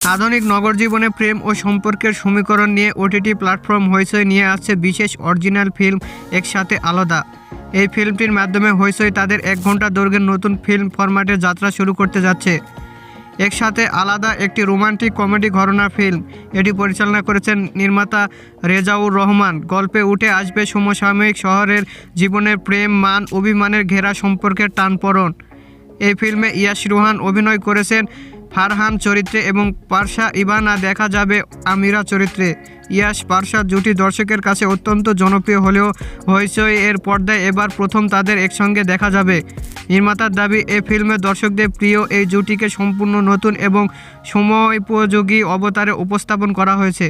আধুনিক নগর জীবনে প্রেম ও সম্পর্কের সমীকরণ নিয়ে ওটিটি প্ল্যাটফর্ম হইচই নিয়ে আসছে বিশেষ অরিজিনাল ফিল্ম একসাথে আলাদা। এই ফিল্মটির মাধ্যমে হইচই তাদের 1 ঘন্টা দৈর্ঘ্যের নতুন ফিল্ম ফরম্যাটের যাত্রা শুরু করতে যাচ্ছে। একসাথে আলাদা একটি রোমান্টিক কমেডি ঘরানা ফিল্ম। এটি পরিচালনা করেছেন নির্মাতা রেজাউর রহমান। গল্পে উঠে আসবে সমসাময়িক শহরের জীবনের প্রেম, মান, অভিমানের ঘেরা সম্পর্কের টানপোড়েন। এই ফিল্মে ইয়াশ রোহান অভিনয় করেছেন ফারহান চরিত্রে এবং পারসা ইভানা দেখা যাবে আমিরা চরিত্রে। ইয়াশ পারসা জুটি দর্শকের কাছে অত্যন্ত জনপ্রিয় হলেও হইচই এর পর্দায় এবার প্রথম তাদের একসঙ্গে দেখা যাবে। নির্মাতার দাবি, এই ফিল্মে দর্শকদের প্রিয় এই জুটিকে সম্পূর্ণ নতুন এবং সময়োপযোগী অবতারে উপস্থাপন করা হয়েছে।